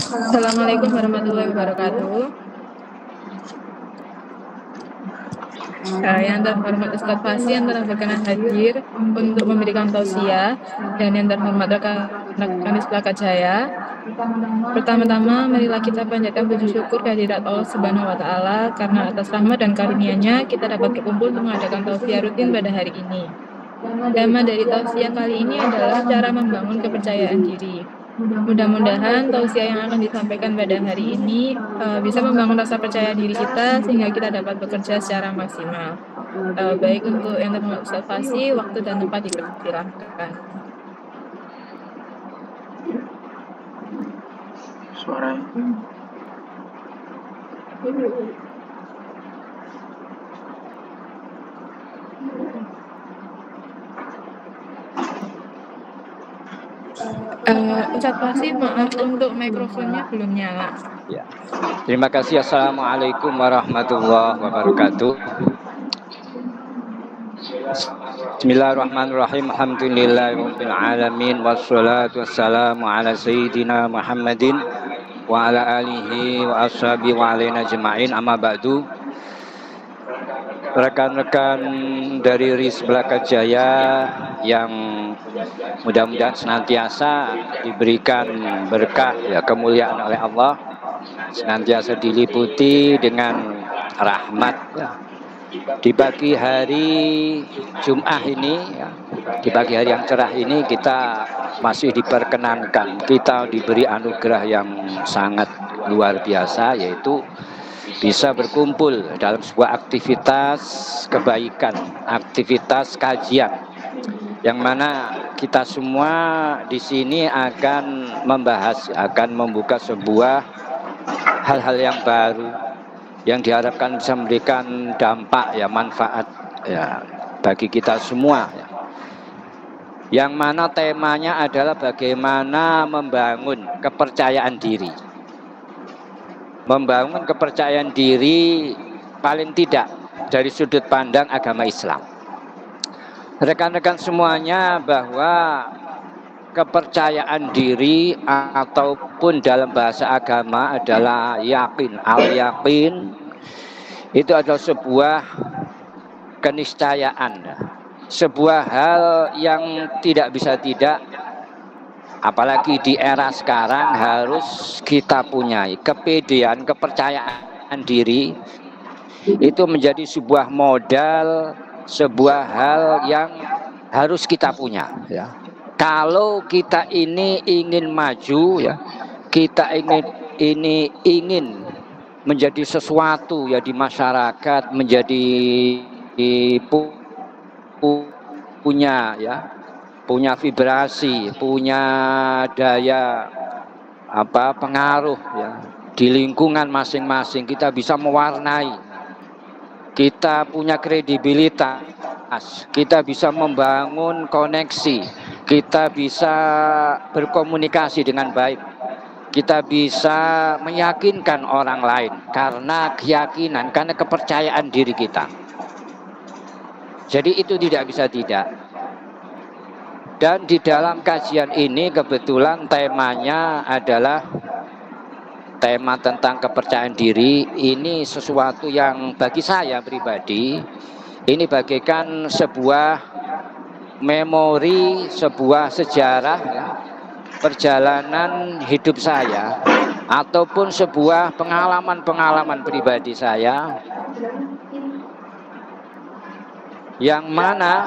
Assalamualaikum warahmatullahi wabarakatuh. Yang terhormat Ustadz Fasi yang telah berkenan hadir untuk memberikan tausiah, dan yang terhormat rekan-rekan di Pelaka Jaya. Pertama-tama, marilah kita panjatkan puji syukur kehadirat Allah Subhanahu wa Ta'ala, karena atas rahmat dan karunia-Nya kita dapat berkumpul untuk mengadakan tausiah rutin pada hari ini. Tema dari tausiah kali ini adalah cara membangun kepercayaan diri. Mudah-mudahan tausiah yang akan disampaikan pada hari ini bisa membangun rasa percaya diri kita sehingga kita dapat bekerja secara maksimal. Baik, untuk yang terhormat Ustaz Fasi, waktu dan tempat dipersilahkan. Suara. Ustadz Fasi, maaf untuk mikrofonnya belum nyala. Ya. Terima kasih. Assalamualaikum warahmatullahi wabarakatuh. Bismillahirrahmanirrahim. Alhamdulillahirabbil alamin wassalatu wassalamu ala sayyidina Muhammadin wa ala alihi wa ashabihi wa alaina ajma'in. Amma ba'du. Rekan-rekan dari RIS Pelaka Jaya yang mudah-mudahan senantiasa diberikan berkah ya, kemuliaan oleh Allah, senantiasa diliputi dengan rahmat ya. Di pagi hari Jumat ini ya, di pagi hari yang cerah ini kita masih diperkenankan, kita diberi anugerah yang sangat luar biasa, yaitu bisa berkumpul dalam sebuah aktivitas kebaikan, aktivitas kajian, yang mana kita semua di sini akan membahas, akan membuka sebuah hal-hal yang baru yang diharapkan bisa memberikan dampak ya, manfaat ya bagi kita semua ya. Yang mana temanya adalah bagaimana membangun kepercayaan diri. Membangun kepercayaan diri paling tidak dari sudut pandang agama Islam. Rekan-rekan semuanya, bahwa kepercayaan diri ataupun dalam bahasa agama adalah yakin, al-yakin, itu adalah sebuah keniscayaan, sebuah hal yang tidak bisa tidak, apalagi di era sekarang, harus kita punyai. Kepedean, kepercayaan diri itu menjadi sebuah modal, sebuah hal yang harus kita punya ya. Kalau kita ini ingin maju ya, kita ingin menjadi sesuatu ya di masyarakat, menjadi punya vibrasi, punya daya pengaruh ya di lingkungan masing-masing, kita bisa mewarnai, kita punya kredibilitas, kita bisa membangun koneksi, kita bisa berkomunikasi dengan baik, kita bisa meyakinkan orang lain karena keyakinan, karena kepercayaan diri kita. Jadi itu tidak bisa tidak. Dan di dalam kajian ini kebetulan temanya adalah tema tentang kepercayaan diri. Ini sesuatu yang bagi saya pribadi ini bagaikan sebuah memori, sebuah sejarah ya, perjalanan hidup saya, ataupun sebuah pengalaman-pengalaman pribadi saya, yang mana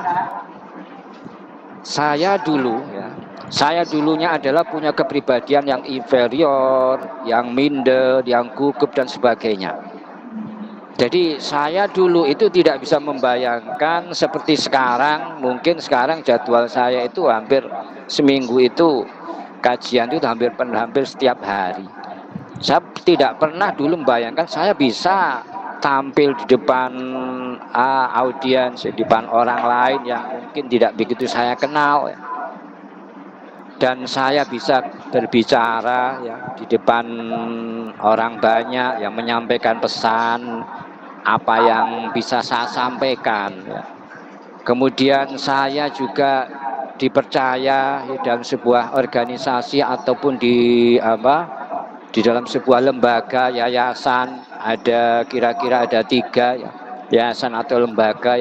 saya dulunya adalah punya kepribadian yang inferior, yang minder, yang gugup dan sebagainya. Jadi saya dulu itu tidak bisa membayangkan seperti sekarang. Mungkin sekarang jadwal saya itu hampir seminggu itu kajian itu hampir setiap hari. Saya tidak pernah dulu membayangkan saya bisa tampil di depan audiens, di depan orang lain yang mungkin tidak begitu saya kenal ya. Dan saya bisa berbicara ya di depan orang banyak yang menyampaikan pesan apa yang bisa saya sampaikan ya. Kemudian saya juga dipercaya dalam sebuah organisasi ataupun di di dalam sebuah lembaga, yayasan, ada kira-kira ada 3 ya, yayasan atau lembaga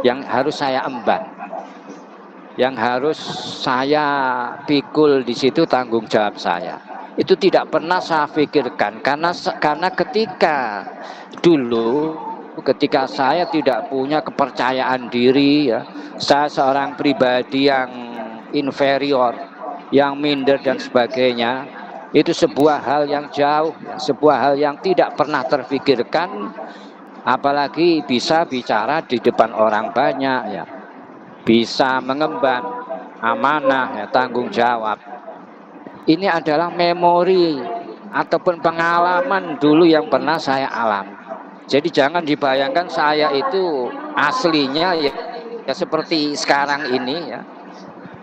yang harus saya emban, yang harus saya pikul di situ tanggung jawab saya. Itu tidak pernah saya pikirkan karena ketika saya tidak punya kepercayaan diri ya, saya seorang pribadi yang inferior, yang minder dan sebagainya, itu sebuah hal yang jauh, sebuah hal yang tidak pernah terfikirkan, apalagi bisa bicara di depan orang banyak ya, bisa mengemban amanah ya, tanggung jawab. Ini adalah memori ataupun pengalaman dulu yang pernah saya alami. Jadi jangan dibayangkan saya itu aslinya ya seperti sekarang ini ya,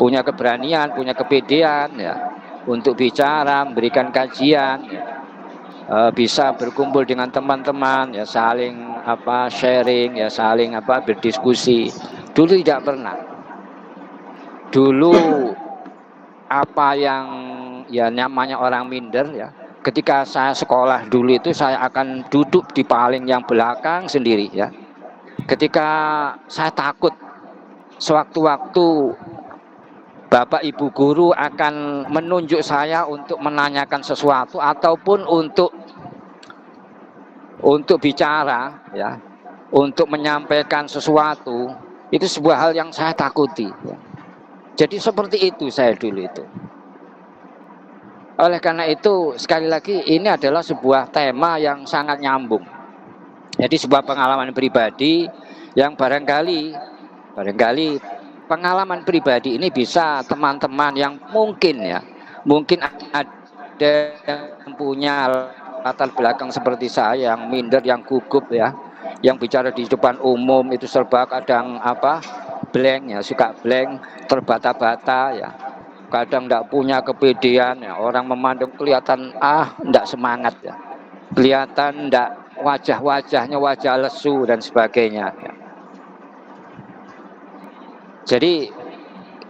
punya keberanian, punya kepedean ya, untuk bicara, memberikan kajian, bisa berkumpul dengan teman-teman ya, saling sharing ya, saling berdiskusi. Dulu tidak pernah. Dulu apa yang ya namanya orang minder ya, ketika saya sekolah dulu itu saya akan duduk di paling yang belakang sendiri ya. Ketika saya takut sewaktu-waktu Bapak Ibu guru akan menunjuk saya untuk menanyakan sesuatu ataupun untuk bicara ya, untuk menyampaikan sesuatu, itu sebuah hal yang saya takuti ya. Jadi seperti itu saya dulu itu. Oleh karena itu sekali lagi ini adalah sebuah tema yang sangat nyambung. Jadi sebuah pengalaman pribadi yang barangkali pengalaman pribadi ini bisa teman-teman yang mungkin ada yang punya latar belakang seperti saya, yang minder, yang gugup ya, yang bicara di depan umum itu serba kadang blank ya, suka blank, terbata-bata ya, kadang tidak punya kepedean ya, orang memandang kelihatan tidak semangat ya, kelihatan tidak, wajahnya wajah lesu dan sebagainya ya. Jadi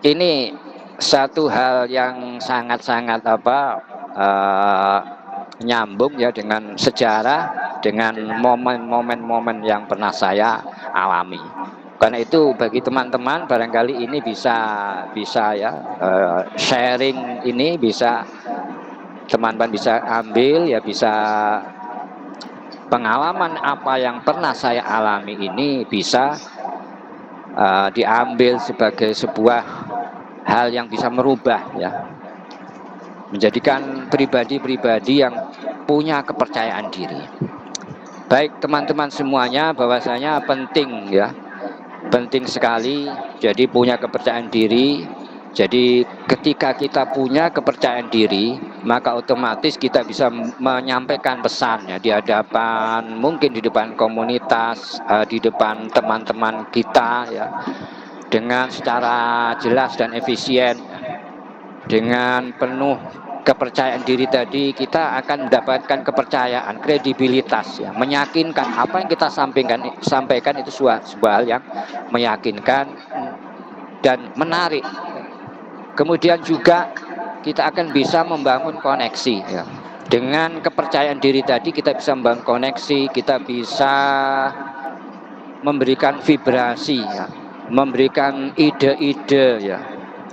ini satu hal yang sangat-sangat nyambung ya dengan sejarah, dengan momen-momen yang pernah saya alami. Karena itu bagi teman-teman barangkali ini bisa ya, sharing ini bisa teman-teman bisa ambil ya, bisa pengalaman apa yang pernah saya alami ini bisa diambil sebagai sebuah hal yang bisa merubah ya, menjadikan pribadi-pribadi yang punya kepercayaan diri. Baik teman-teman semuanya, bahwasanya penting ya, penting sekali jadi punya kepercayaan diri. Jadi ketika kita punya kepercayaan diri, maka otomatis kita bisa menyampaikan pesannya di hadapan, mungkin di depan komunitas, di depan teman-teman kita ya, dengan secara jelas dan efisien. Dengan penuh kepercayaan diri tadi, kita akan mendapatkan kepercayaan, kredibilitas ya, meyakinkan apa yang kita sampaikan itu sebuah hal yang meyakinkan dan menarik. Kemudian juga kita akan bisa membangun koneksi ya. Dengan kepercayaan diri tadi kita bisa membangun koneksi, kita bisa memberikan vibrasi ya, memberikan ide-ide ya,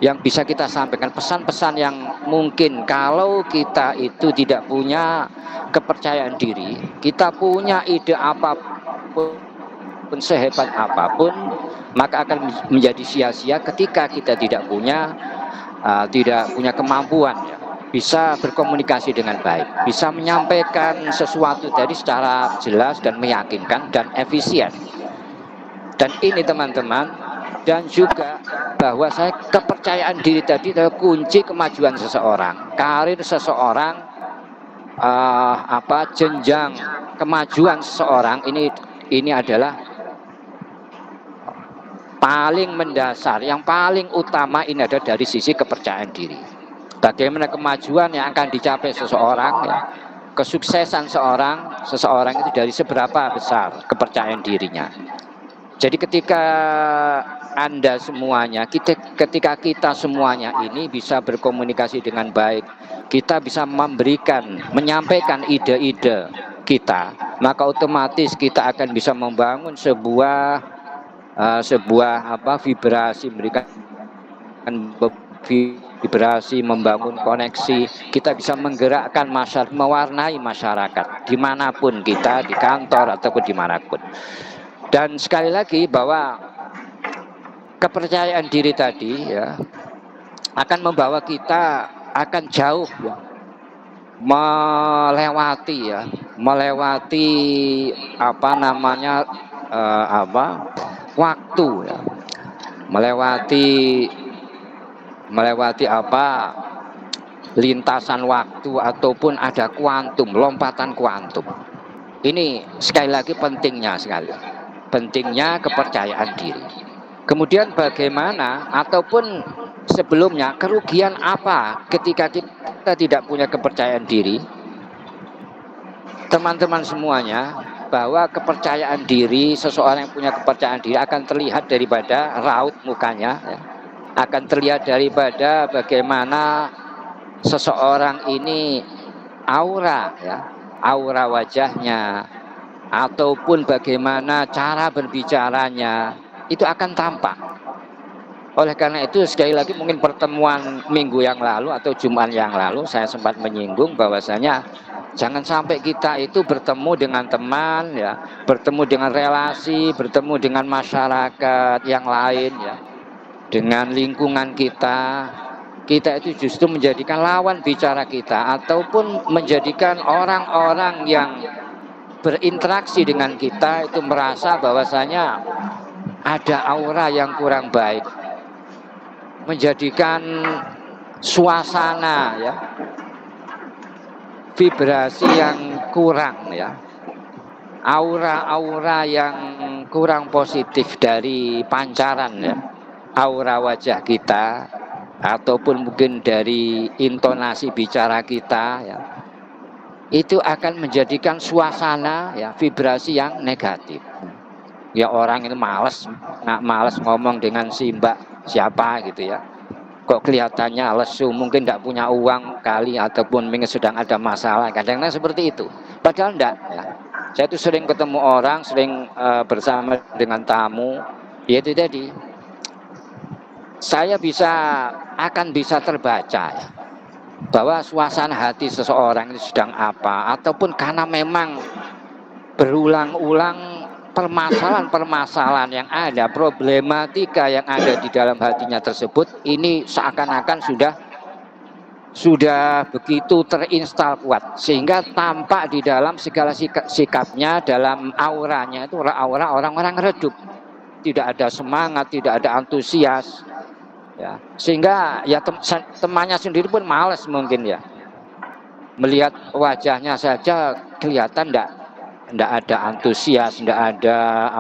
yang bisa kita sampaikan, pesan-pesan yang mungkin kalau kita itu tidak punya kepercayaan diri, kita punya ide apapun, sehebat apapun, maka akan menjadi sia-sia ketika kita tidak punya kemampuan ya, bisa berkomunikasi dengan baik, bisa menyampaikan sesuatu tadi secara jelas dan meyakinkan dan efisien. Dan ini teman-teman, dan juga bahwa saya kepercayaan diri tadi adalah kunci kemajuan seseorang, karir seseorang, jenjang kemajuan seseorang ini adalah paling mendasar, yang paling utama ini ada dari sisi kepercayaan diri. Bagaimana kemajuan yang akan dicapai seseorang ya, kesuksesan seseorang itu dari seberapa besar kepercayaan dirinya. Jadi ketika Anda semuanya, ketika kita semuanya ini bisa berkomunikasi dengan baik, kita bisa menyampaikan ide-ide kita, maka otomatis kita akan bisa membangun sebuah vibrasi, memberikan vibrasi, membangun koneksi. Kita bisa menggerakkan masyarakat, mewarnai masyarakat dimanapun kita, di kantor ataupun dimanapun. Dan sekali lagi bahwa kepercayaan diri tadi ya akan membawa kita akan jauh ya, melewati waktu ya, melewati lintasan waktu ataupun ada lompatan kuantum. Ini sekali lagi pentingnya kepercayaan diri. Kemudian bagaimana ataupun sebelumnya kerugian apa ketika kita tidak punya kepercayaan diri? Teman-teman semuanya, bahwa kepercayaan diri, seseorang yang punya kepercayaan diri akan terlihat daripada raut mukanya ya. Akan terlihat daripada bagaimana seseorang ini aura wajahnya, ataupun bagaimana cara berbicaranya, itu akan tampak. Oleh karena itu sekali lagi mungkin pertemuan minggu yang lalu atau Jumat yang lalu saya sempat menyinggung bahwasanya jangan sampai kita itu bertemu dengan teman ya, bertemu dengan relasi, bertemu dengan masyarakat yang lain ya, dengan lingkungan kita itu justru menjadikan lawan bicara kita ataupun menjadikan orang-orang yang berinteraksi dengan kita itu merasa bahwasanya ada aura yang kurang baik, menjadikan suasana ya, vibrasi yang kurang ya, aura-aura yang kurang positif dari pancaran ya, aura wajah kita ataupun mungkin dari intonasi bicara kita ya, itu akan menjadikan suasana ya, vibrasi yang negatif. Ya orang itu males ngomong dengan si mbak siapa gitu ya, kok kelihatannya lesu, mungkin tidak punya uang kali ataupun mungkin sedang ada masalah, kadang-kadang seperti itu. Padahal enggak ya. Saya itu sering ketemu orang, sering bersama dengan tamu, yaitu tadi saya akan bisa terbaca ya, bahwa suasana hati seseorang itu sedang apa, ataupun karena memang berulang-ulang permasalahan-permasalahan yang ada, problematika yang ada di dalam hatinya tersebut, ini seakan-akan sudah begitu terinstal kuat, sehingga tampak di dalam segala sikapnya, dalam auranya itu aura orang-orang redup, tidak ada semangat, tidak ada antusias ya, sehingga ya temannya sendiri pun malas mungkin ya, melihat wajahnya saja kelihatan tidak ada antusias, tidak ada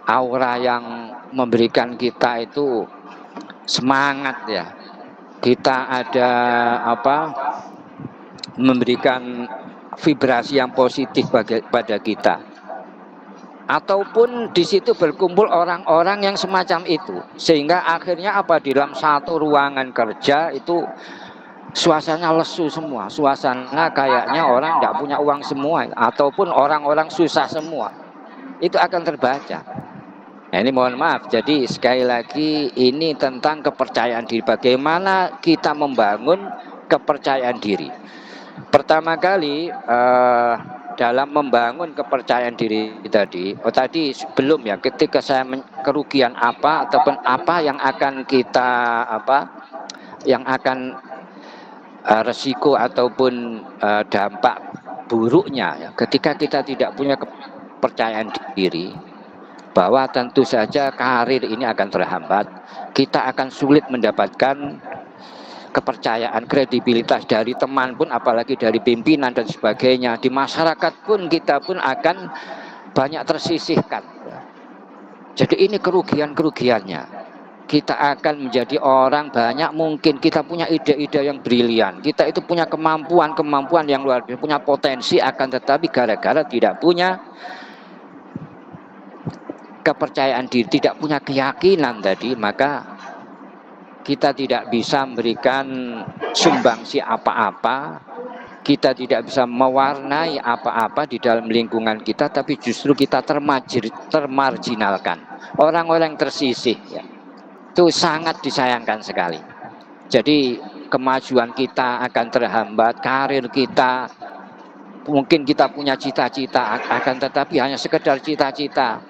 aura yang memberikan kita itu semangat ya. Kita ada memberikan vibrasi yang positif pada kita. Ataupun di situ berkumpul orang-orang yang semacam itu, sehingga akhirnya di dalam satu ruangan kerja itu suasananya lesu semua, suasana kayaknya orang tidak punya uang semua, ataupun orang-orang susah semua, itu akan terbaca. Nah, ini mohon maaf, jadi sekali lagi ini tentang kepercayaan diri, bagaimana kita membangun kepercayaan diri. Pertama kali dalam membangun kepercayaan diri tadi sebelum ya, ketika saya kerugian apa ataupun apa yang akan kita resiko ataupun dampak buruknya ya, ketika kita tidak punya kepercayaan diri, bahwa tentu saja karir ini akan terhambat, kita akan sulit mendapatkan kepercayaan, kredibilitas dari teman pun, apalagi dari pimpinan dan sebagainya. Di masyarakat pun kita pun akan banyak tersisihkan. Jadi ini kerugiannya. Kita akan menjadi orang banyak, mungkin kita punya ide-ide yang brilian, kita itu punya kemampuan yang luar biasa, punya potensi, akan tetapi gara-gara tidak punya kepercayaan diri, tidak punya keyakinan tadi, maka kita tidak bisa memberikan sumbangsi apa-apa, kita tidak bisa mewarnai apa-apa di dalam lingkungan kita, tapi justru kita termarginalkan, orang-orang tersisih ya. Itu sangat disayangkan sekali. Jadi kemajuan kita akan terhambat, karir kita, mungkin kita punya cita-cita, akan tetapi hanya sekedar cita-cita.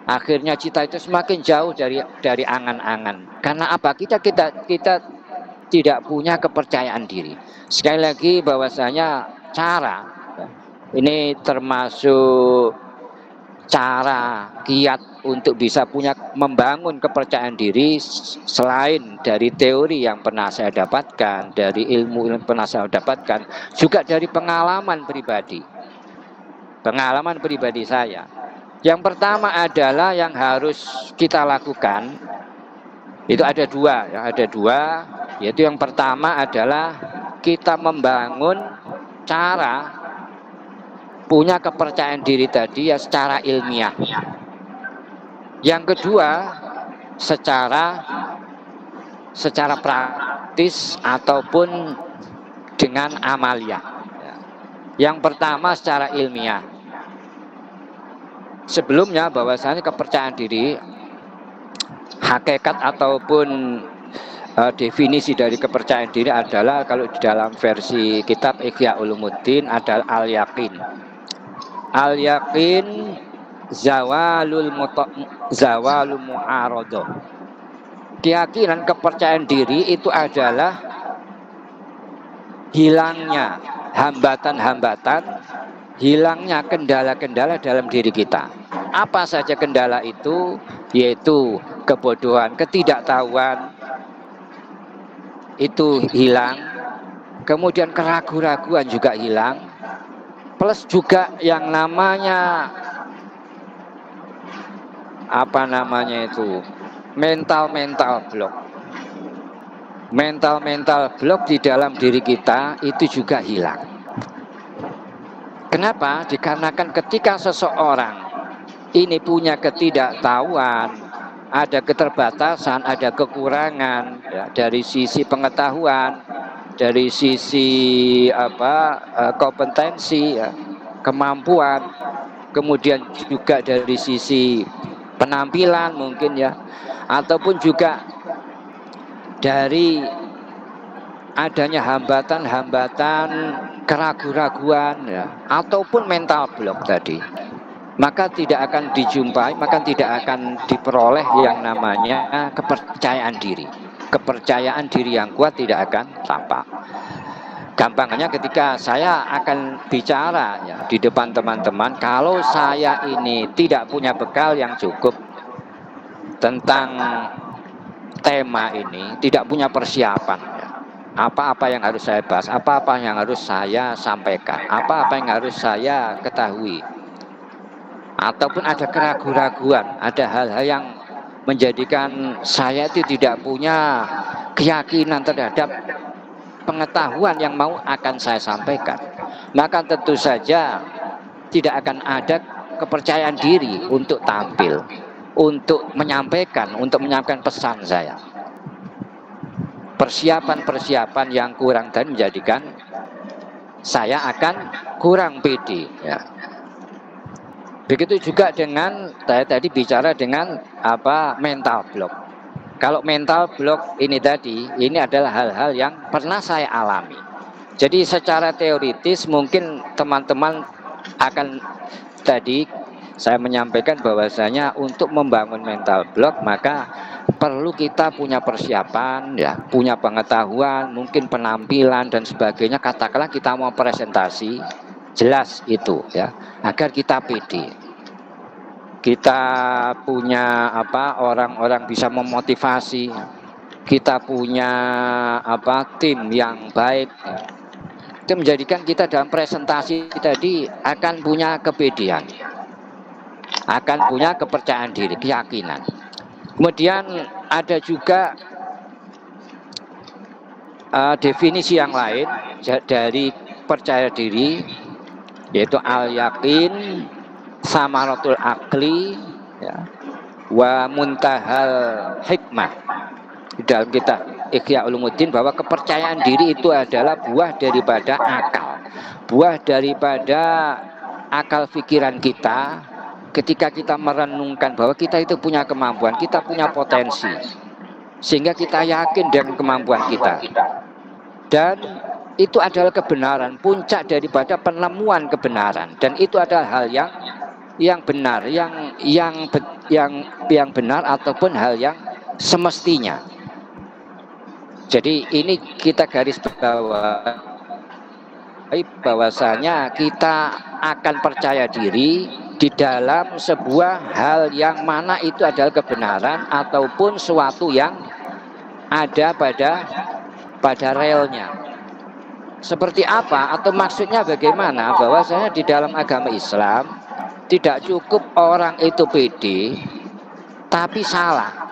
Akhirnya cita itu semakin jauh dari angan-angan. Karena apa? Kita tidak punya kepercayaan diri. Sekali lagi bahwasanya cara ini termasuk cara kiat untuk bisa membangun kepercayaan diri, selain dari teori yang pernah saya dapatkan, dari ilmu yang pernah saya dapatkan, juga dari pengalaman pribadi saya. Yang pertama adalah yang harus kita lakukan itu ada dua, yaitu yang pertama adalah kita membangun cara punya kepercayaan diri tadi ya secara ilmiah. Yang kedua secara praktis ataupun dengan amalia. Yang pertama secara ilmiah. Sebelumnya bahwasanya kepercayaan diri, hakikat ataupun definisi dari kepercayaan diri adalah, kalau di dalam versi kitab Ihya Ulumuddin adalah al-yakin. Al-yakin zawalul mu'aradah. Keyakinan kepercayaan diri itu adalah hilangnya hambatan-hambatan, hilangnya kendala-kendala dalam diri kita. Apa saja kendala itu? Yaitu kebodohan, ketidaktahuan itu hilang, kemudian keraguan-raguan juga hilang, plus juga yang namanya mental block di dalam diri kita itu juga hilang. Kenapa? Dikarenakan ketika seseorang ini punya ketidaktahuan, ada keterbatasan, ada kekurangan ya, dari sisi pengetahuan, dari sisi kompetensi ya, kemampuan, kemudian juga dari sisi penampilan mungkin ya, ataupun juga dari adanya hambatan-hambatan, keraguan-raguan ya, ataupun mental block tadi, maka tidak akan dijumpai, maka tidak akan diperoleh yang namanya kepercayaan diri. Kepercayaan diri yang kuat tidak akan tampak. Gampangnya ketika saya akan bicara ya, di depan teman-teman, kalau saya ini tidak punya bekal yang cukup tentang tema ini, tidak punya persiapan ya, apa-apa yang harus saya bahas, apa-apa yang harus saya sampaikan, apa-apa yang harus saya ketahui, ataupun ada keraguan-raguan, ada hal-hal yang menjadikan saya itu tidak punya keyakinan terhadap pengetahuan yang mau akan saya sampaikan, maka tentu saja tidak akan ada kepercayaan diri untuk tampil, untuk menyampaikan pesan saya. Persiapan-persiapan yang kurang dan menjadikan saya akan kurang pede ya. Begitu juga dengan saya tadi bicara dengan mental block. Kalau mental block ini tadi, ini adalah hal-hal yang pernah saya alami. Jadi secara teoritis mungkin teman-teman akan tadi saya menyampaikan bahwasanya untuk membangun mental block maka perlu kita punya persiapan ya, punya pengetahuan, mungkin penampilan dan sebagainya. Katakanlah kita mau presentasi, jelas itu ya, agar kita pede. Kita punya orang-orang bisa memotivasi, kita punya tim yang baik, itu menjadikan kita dalam presentasi tadi akan punya kepedean, akan punya kepercayaan diri, keyakinan. Kemudian ada juga definisi yang lain dari percaya diri, yaitu al-yakin samaratul akli ya, wa muntahal hikmah di dalam kitab Ihya Ulumuddin, bahwa kepercayaan diri itu adalah buah daripada akal, buah daripada akal pikiran kita ketika kita merenungkan bahwa kita itu punya kemampuan, kita punya potensi, sehingga kita yakin dengan kemampuan kita, dan itu adalah kebenaran, puncak daripada penemuan kebenaran, dan itu adalah hal yang benar, yang benar ataupun hal yang semestinya. Jadi ini kita garis bahwasanya kita akan percaya diri di dalam sebuah hal yang mana itu adalah kebenaran ataupun suatu yang ada pada relnya. Seperti apa atau maksudnya bagaimana? Bahwasanya di dalam agama Islam tidak cukup orang itu pede tapi salah.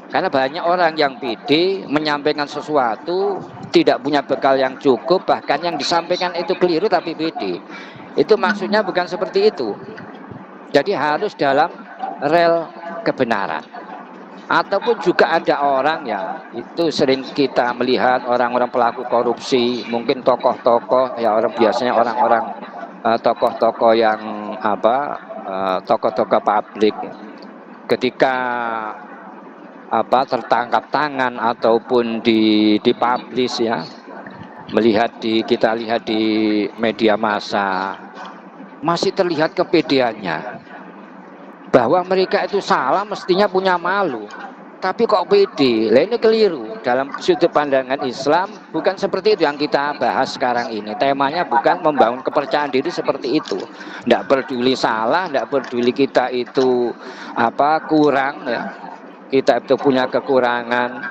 Karena banyak orang yang pede menyampaikan sesuatu, tidak punya bekal yang cukup, bahkan yang disampaikan itu keliru tapi pede. Itu maksudnya bukan seperti itu. Jadi harus dalam rel kebenaran. Ataupun juga ada orang, ya itu sering kita melihat orang-orang pelaku korupsi, mungkin tokoh-tokoh, ya orang biasanya orang-orang tokoh-tokoh yang tokoh-tokoh publik, ketika tertangkap tangan ataupun dipublish, ya, kita lihat di media massa, masih terlihat kepedeannya, bahwa mereka itu salah mestinya punya malu, tapi kok pede. Lah ini keliru. Dalam sudut pandangan Islam bukan seperti itu yang kita bahas sekarang ini. Temanya bukan membangun kepercayaan diri seperti itu. Tidak peduli salah, tidak peduli kita itu kurang, ya. Kita itu punya kekurangan.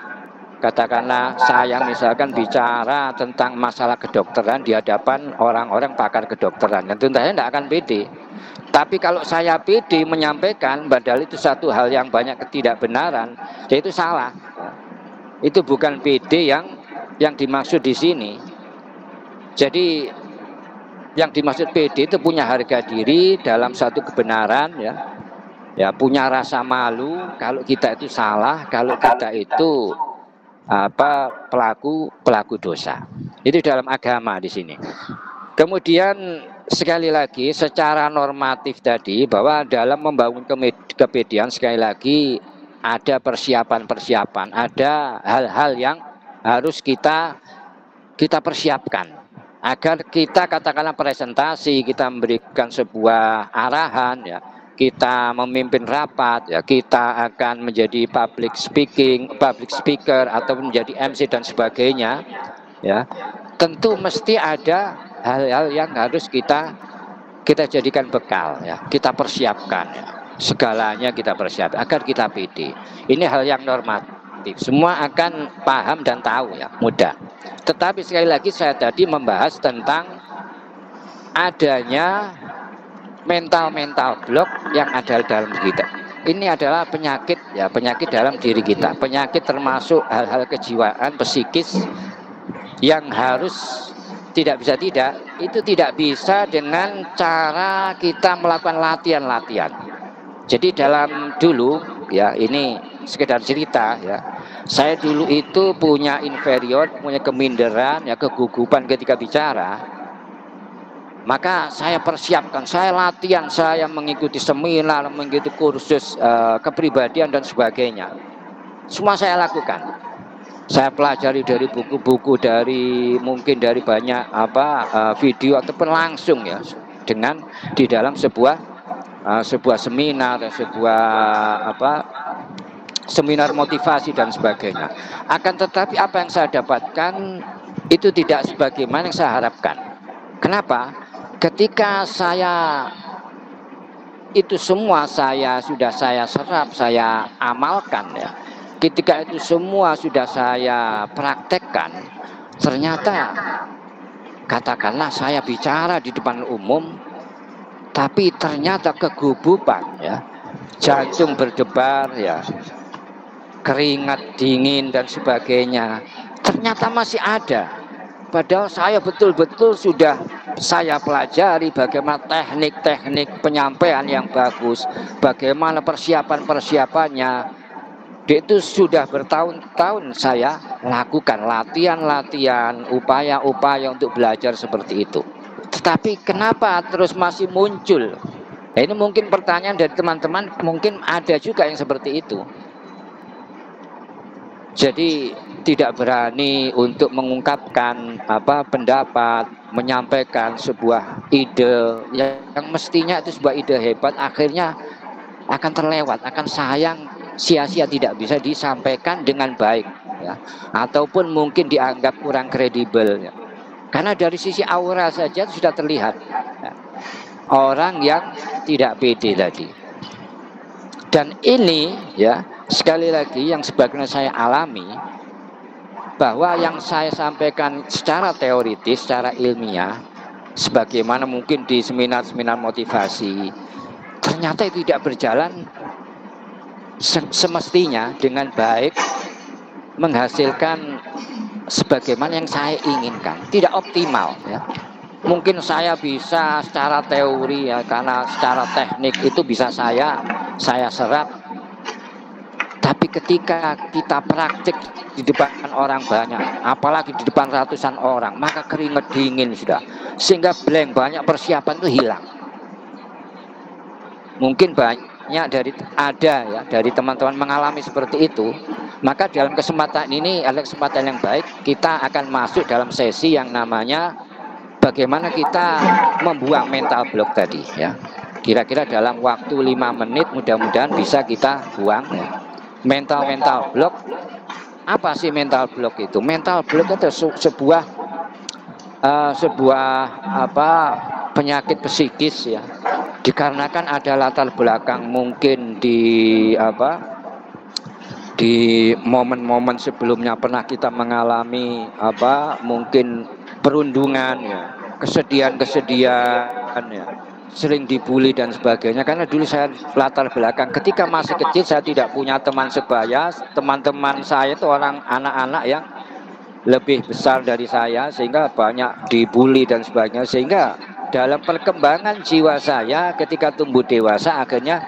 Katakanlah saya misalkan bicara tentang masalah kedokteran di hadapan orang-orang pakar kedokteran, tentu saya tidak akan pede. Tapi kalau saya pede menyampaikan padahal itu satu hal yang banyak ketidakbenaran, ya itu salah. Itu bukan pede yang dimaksud di sini. Jadi yang dimaksud pede itu punya harga diri dalam satu kebenaran, ya punya rasa malu kalau kita itu salah, kalau kita itu pelaku dosa. Itu dalam agama di sini. Kemudian sekali lagi secara normatif tadi, bahwa dalam membangun kepedean sekali lagi ada persiapan-persiapan, ada hal-hal yang harus kita persiapkan agar kita katakanlah presentasi, kita memberikan sebuah arahan, ya, kita memimpin rapat, ya, kita akan menjadi public speaker atau menjadi MC dan sebagainya, ya, tentu mesti ada hal-hal yang harus kita jadikan bekal, ya, kita persiapkan, ya, segalanya kita persiapkan agar kita pede. Ini hal yang normatif, semua akan paham dan tahu, ya, mudah. Tetapi sekali lagi saya tadi membahas tentang adanya mental block yang ada dalam kita. Ini adalah penyakit, ya, penyakit dalam diri kita. Penyakit termasuk hal-hal kejiwaan psikis yang harus tidak itu tidak bisa dengan cara kita melakukan latihan. Jadi dalam dulu, ya, ini sekedar cerita, ya. Saya dulu itu punya inferior, punya keminderan, ya, kegugupan ketika bicara. Maka saya persiapkan, saya latihan, saya mengikuti seminar, mengikuti kursus kepribadian dan sebagainya. Semua saya lakukan. Saya pelajari dari buku-buku, mungkin dari banyak video ataupun langsung, ya, dengan di dalam sebuah seminar, sebuah seminar motivasi dan sebagainya. Akan tetapi apa yang saya dapatkan itu tidak sebagaimana yang saya harapkan. Kenapa? Ketika saya itu semua sudah saya serap, saya amalkan, ya. Ketika itu semua sudah saya praktekkan, ternyata katakanlah saya bicara di depan umum, tapi ternyata kegugupan, ya, jantung berdebar, ya, keringat dingin dan sebagainya, ternyata masih ada. Padahal saya betul-betul sudah saya pelajari bagaimana teknik-teknik penyampaian yang bagus, bagaimana persiapan-persiapannya. Itu sudah bertahun-tahun saya lakukan latihan-latihan, upaya-upaya untuk belajar seperti itu. Tetapi kenapa terus masih muncul? Nah, ini mungkin pertanyaan dari teman-teman, mungkin ada juga yang seperti itu. Jadi tidak berani untuk mengungkapkan pendapat, menyampaikan sebuah ide yang mestinya itu sebuah ide hebat, akhirnya akan terlewat, akan sayang, sia-sia, tidak bisa disampaikan dengan baik, ya. Ataupun mungkin dianggap kurang kredibel, ya. Karena dari sisi aura saja sudah terlihat, ya, orang yang tidak pede tadi. Dan ini, ya, sekali lagi yang sebagaimana saya alami, bahwa yang saya sampaikan secara teoritis, secara ilmiah, sebagaimana mungkin di seminar-seminar motivasi, ternyata itu tidak berjalan semestinya dengan baik, menghasilkan sebagaimana yang saya inginkan, tidak optimal, ya. Mungkin saya bisa secara teori, ya, karena secara teknik itu bisa saya serap. Tapi ketika kita praktik di depan orang banyak, apalagi di depan ratusan orang, maka keringat dingin sudah, sehingga blank, banyak persiapan itu hilang. Mungkin banyak dari teman-teman mengalami seperti itu. Maka dalam kesempatan ini adalah kesempatan yang baik, kita akan masuk dalam sesi yang namanya bagaimana kita membuang mental block tadi, ya. Kira-kira dalam waktu 5 menit mudah-mudahan bisa kita buang, ya. Mental block. Apa sih mental block itu? Mental block itu sebuah penyakit psikis, ya. Dikarenakan ada latar belakang mungkin di momen-momen sebelumnya pernah kita mengalami mungkin perundungan, ya, kesedihan, ya, sering dibully dan sebagainya. Karena dulu saya latar belakang ketika masih kecil, saya tidak punya teman sebaya. Teman-teman saya itu anak-anak yang lebih besar dari saya, sehingga banyak dibully dan sebagainya. Sehingga dalam perkembangan jiwa saya ketika tumbuh dewasa, akhirnya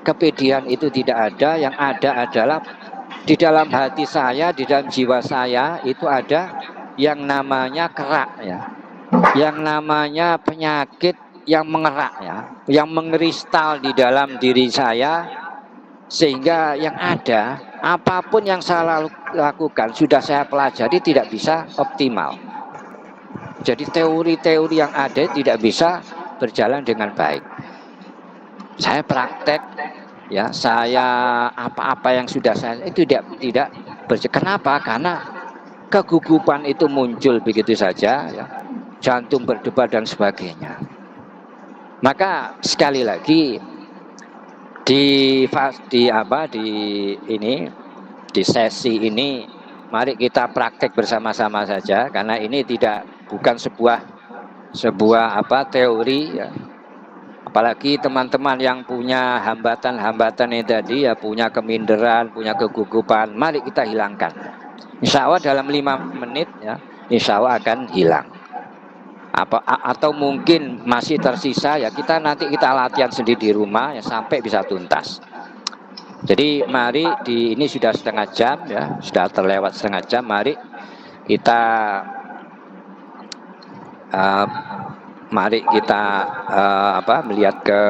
kepedean itu tidak ada. Yang ada adalah di dalam hati saya, di dalam jiwa saya itu ada yang namanya kerak, ya, yang namanya penyakit yang mengerak, ya, yang mengeristal di dalam diri saya, sehingga yang ada apapun yang saya lakukan, sudah saya pelajari, tidak bisa optimal. Jadi teori-teori yang ada tidak bisa berjalan dengan baik. Saya praktek, ya, saya apa-apa yang sudah saya itu tidak berjalan. Kenapa? Karena kegugupan itu muncul begitu saja, ya, jantung berdebar dan sebagainya. Maka sekali lagi di sesi ini mari kita praktek bersama-sama saja, karena ini bukan sebuah teori, ya. Apalagi teman-teman yang punya hambatan-hambatan ini tadi, ya, punya keminderan, punya kegugupan, mari kita hilangkan. Insya Allah dalam 5 menit, ya, insya Allah akan hilang. Atau mungkin masih tersisa, ya, nanti kita latihan sendiri di rumah, ya, sampai bisa tuntas. Jadi mari ini sudah setengah jam, ya, sudah terlewat setengah jam. Mari kita melihat ke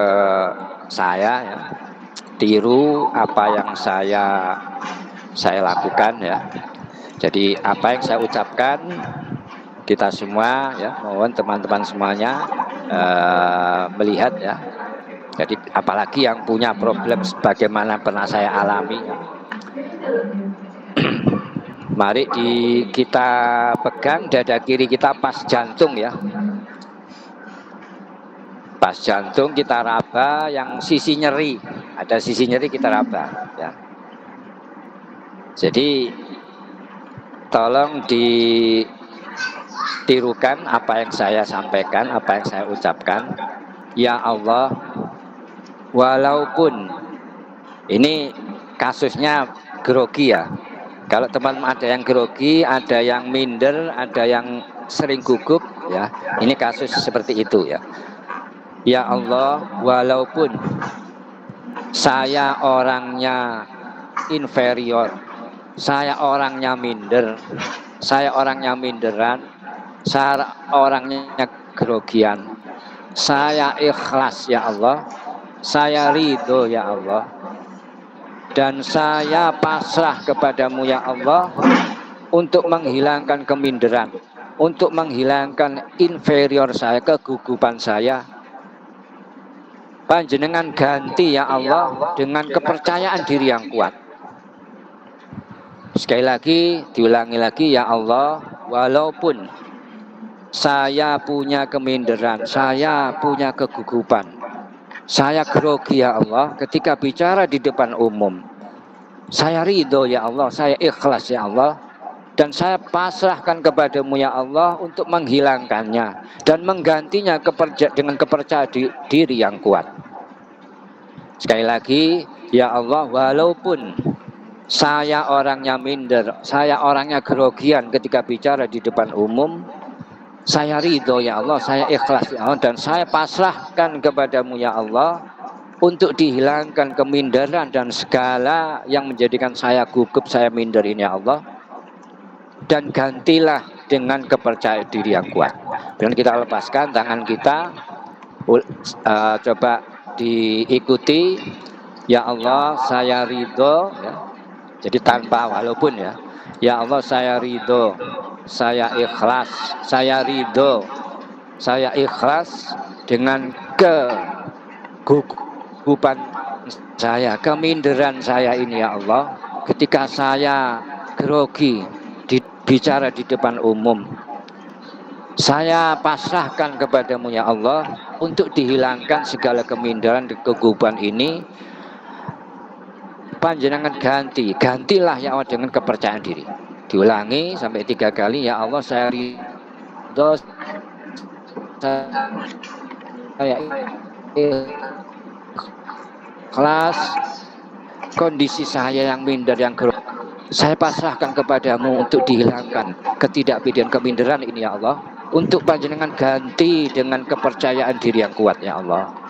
saya, ya, tiru apa yang saya lakukan, ya. Jadi apa yang saya ucapkan, kita semua, ya, mohon teman-teman semuanya melihat, ya. Jadi apalagi yang punya problem sebagaimana pernah saya alami, ya. Mari kita pegang dada kiri kita pas jantung, ya. Pas jantung kita raba, yang sisi nyeri, ada sisi nyeri kita raba, ya. Jadi tolong tirukan apa yang saya sampaikan, apa yang saya ucapkan. Ya Allah, walaupun ini kasusnya grogi, ya, Kalau teman ada yang grogi, ada yang minder, ada yang sering gugup, ya, ini kasus seperti itu ya. Ya Allah, walaupun saya orangnya inferior, saya orangnya minder, saya orangnya minderan, saya orangnya grogian, saya ikhlas ya Allah, saya ridho ya Allah, dan saya pasrah kepadamu ya Allah untuk menghilangkan keminderan, untuk menghilangkan inferior saya, kegugupan saya. Panjenengan ganti ya Allah dengan kepercayaan diri yang kuat. Sekali lagi, diulangi lagi, ya Allah, walaupun saya punya keminderan, saya punya kegugupan, saya grogi ya Allah ketika bicara di depan umum. Saya ridho ya Allah, saya ikhlas ya Allah, dan saya pasrahkan kepadamu ya Allah untuk menghilangkannya dan menggantinya dengan kepercayaan diri yang kuat. Sekali lagi, ya Allah, walaupun saya orangnya minder, saya orangnya grogian ketika bicara di depan umum, saya ridho ya Allah, saya ikhlas ya Allah, dan saya pasrahkan kepadamu ya Allah untuk dihilangkan keminderan dan segala yang menjadikan saya gugup, saya minder ini ya Allah, dan gantilah dengan kepercayaan diri yang kuat. Dan kita lepaskan tangan kita, coba diikuti, ya Allah saya ridho ya. Jadi tanpa walaupun ya, ya Allah saya ridho, saya ikhlas, saya ridho, saya ikhlas dengan kegugupan saya, keminderan saya ini ya Allah, ketika saya grogi bicara di depan umum. Saya pasrahkan kepadamu ya Allah untuk dihilangkan segala keminderan dan kegugupan ini. Panjenengan gantilah ya Allah dengan kepercayaan diri. Diulangi sampai 3 kali, ya Allah saya ridho, saya ikhlas, kondisi saya yang minder, yang grogi, saya pasrahkan kepadamu untuk dihilangkan ketidakpedean, keminderan ini ya Allah, untuk panjenengan ganti dengan kepercayaan diri yang kuat ya Allah.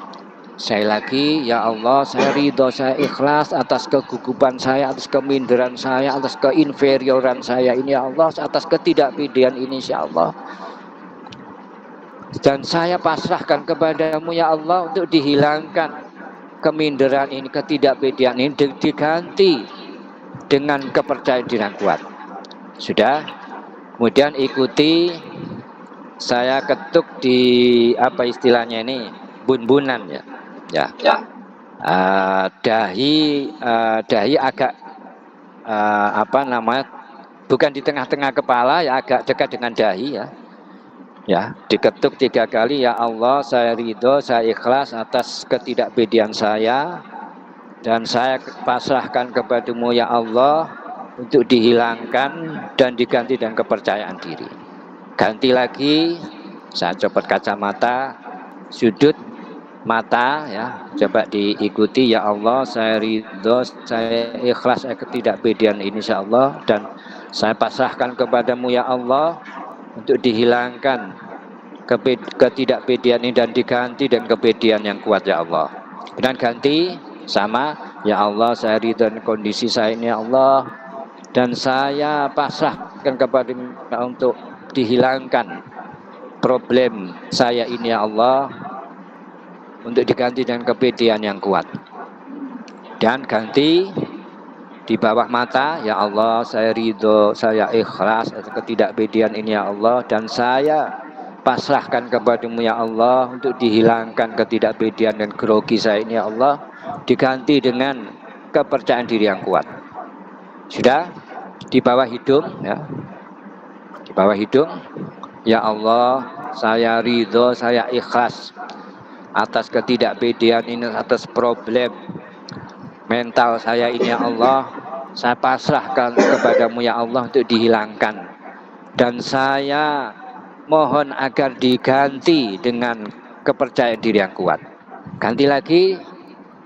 Sekali lagi, ya Allah, saya ridho, saya ikhlas atas kegugupan saya, atas keminderan saya, atas keinferioran saya ini ya Allah, atas ketidakpedean ini ya Allah. Dan saya pasrahkan kepadamu ya Allah untuk dihilangkan keminderan ini, ketidakpedean ini, diganti dengan kepercayaan diri yang kuat. Sudah? Kemudian ikuti, saya ketuk di apa istilahnya ini, bun-bunan ya. Ya, dahi agak apa namanya, bukan di tengah-tengah kepala ya, agak dekat dengan dahi ya. Ya, diketuk 3 kali, ya Allah saya ridho, saya ikhlas atas ketidakpedean saya, dan saya pasrahkan kepadamu ya Allah untuk dihilangkan dan diganti dengan kepercayaan diri. Ganti lagi, saya copot kacamata, sudut mata ya, coba diikuti, ya Allah saya ridho, saya ikhlas ketidakpedean ini ya Allah, dan saya pasrahkan kepadamu ya Allah untuk dihilangkan ketidakpedean ini dan diganti dengan kepedean yang kuat ya Allah. Dan ganti sama, ya Allah saya ridho dengan kondisi saya ini ya Allah, dan saya pasrahkan kepadamu untuk dihilangkan problem saya ini ya Allah, untuk diganti dengan kepedean yang kuat. Dan ganti di bawah mata, ya Allah saya ridho, saya ikhlas atas ketidakpedean ini ya Allah, dan saya pasrahkan kepadamu ya Allah untuk dihilangkan ketidakpedean dan grogi saya ini ya Allah, diganti dengan kepercayaan diri yang kuat. Sudah? Di bawah hidung ya, di bawah hidung, ya Allah saya ridho, saya ikhlas atas ketidakpedean ini, atas problem mental saya ini ya Allah, saya pasrahkan kepadamu ya Allah untuk dihilangkan, dan saya mohon agar diganti dengan kepercayaan diri yang kuat. Ganti lagi,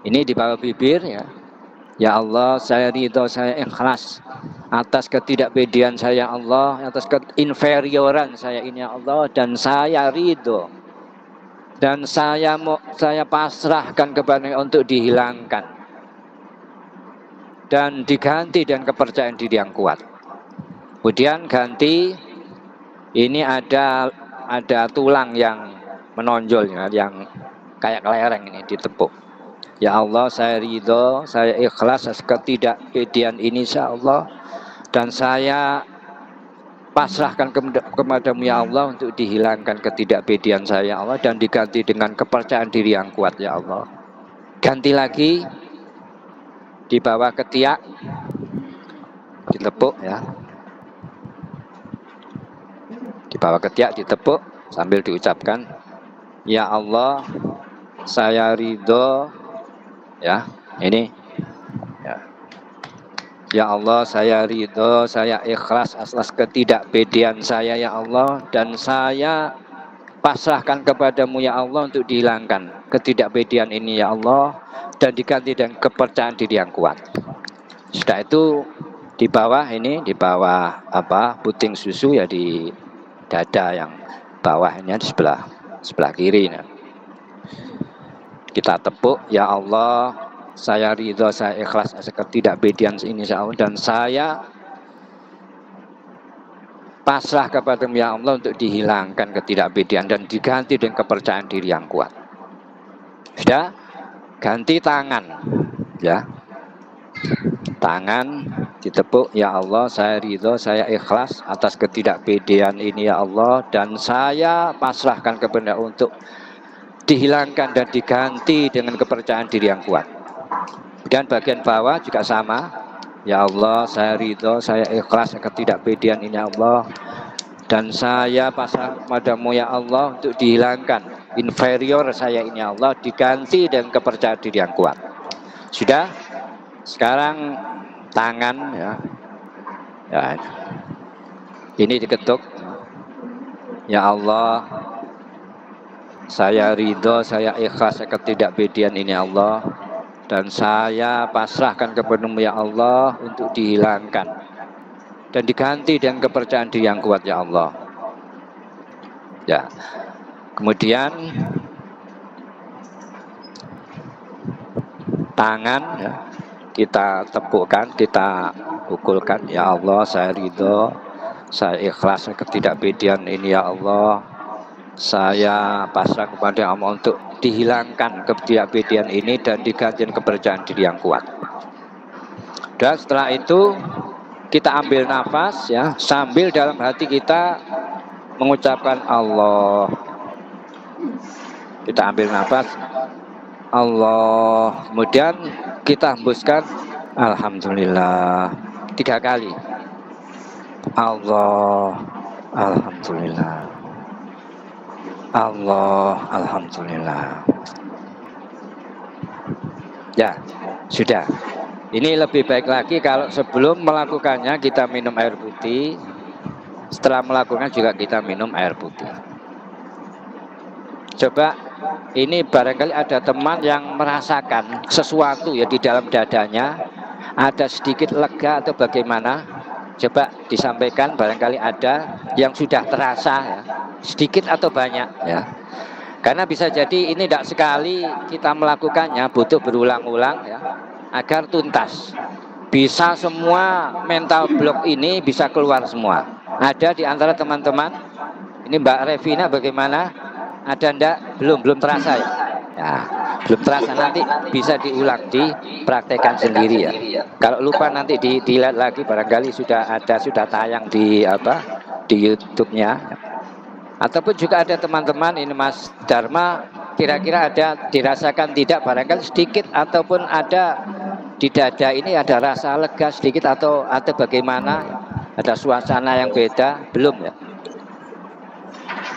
ini di bawah bibir ya, ya Allah saya ridho, saya ikhlas atas ketidakpedean saya Allah, atas keinferioran saya ini ya Allah, dan saya ridho dan saya pasrahkan kepada untuk dihilangkan dan diganti dengan kepercayaan diri yang kuat. Kemudian ganti ini ada tulang yang menonjol yang kayak kelereng ini ditepuk. Ya Allah, saya ridho, saya ikhlas atas ketidakpedean ini insya Allah, dan saya pasrahkan kepadamu ya Allah untuk dihilangkan ketidakpedean saya ya Allah, dan diganti dengan kepercayaan diri yang kuat ya Allah. Ganti lagi di bawah ketiak ditepuk ya, di bawah ketiak ditepuk sambil diucapkan ya Allah, saya ridho ya, ini ya. Ya Allah, saya ridho, saya ikhlas atas ketidakpedean saya ya Allah, dan saya pasrahkan kepadamu ya Allah untuk dihilangkan ketidakpedean ini ya Allah, dan diganti dengan kepercayaan diri yang kuat. Setelah itu di bawah ini, di bawah puting susu ya, di dada yang bawahnya di sebelah kiri ya. Kita tepuk ya Allah, saya ridho, saya ikhlas atas ketidakpedean ini ya Allah, dan saya pasrah kepadamu ya Allah untuk dihilangkan ketidakpedean dan diganti dengan kepercayaan diri yang kuat. Sudah, ganti tangan ya, tangan ditepuk ya Allah, saya ridho, saya ikhlas atas ketidakpedean ini ya Allah, dan saya pasrahkan kepada untuk dihilangkan dan diganti dengan kepercayaan diri yang kuat. Dan bagian bawah juga sama. Ya Allah, saya ridho, saya ikhlas ketidakpedean ini ya Allah, dan saya pasrah padamu ya Allah untuk dihilangkan inferior saya ini ya Allah, diganti dengan kepercayaan diri yang kuat. Sudah. Sekarang tangan ya, ini diketuk. Ya Allah, saya ridho, saya ikhlas ketidakpedean ini ya Allah, dan saya pasrahkan kepadamu ya Allah untuk dihilangkan dan diganti dengan kepercayaan diri yang kuat ya Allah. Ya. Kemudian tangan ya, kita tepukkan, kita pukulkan. Ya Allah, saya ridho, saya ikhlas ketidakpedean ini ya Allah, saya pasrah kepada Allah untuk dihilangkan ketidakpedean ini dan diganti kepercayaan diri yang kuat. Dan setelah itu kita ambil nafas ya, sambil dalam hati kita mengucapkan Allah. Kita ambil nafas Allah, kemudian kita hembuskan Alhamdulillah 3 kali. Allah, Alhamdulillah. Allah, Alhamdulillah. Ya, sudah. Ini lebih baik lagi kalau sebelum melakukannya kita minum air putih, setelah melakukan juga kita minum air putih. Coba, ini barangkali ada teman yang merasakan sesuatu ya di dalam dadanya, ada sedikit lega atau bagaimana. Coba disampaikan, barangkali ada yang sudah terasa ya, sedikit atau banyak ya. Karena bisa jadi ini tidak sekali kita melakukannya, butuh berulang-ulang ya, agar tuntas. Bisa semua mental block ini bisa keluar semua. Ada di antara teman-teman, ini Mbak Revina bagaimana? Ada ndak? Belum terasa ya? Ya, belum terasa, nanti bisa diulang, dipraktekkan sendiri ya. Kalau lupa nanti dilihat lagi, barangkali sudah tayang di YouTube-nya. Ataupun juga ada teman-teman, ini Mas Dharma, kira-kira ada dirasakan tidak, barangkali sedikit, ataupun ada di dada ini ada rasa lega sedikit atau bagaimana, ada suasana yang beda, belum ya?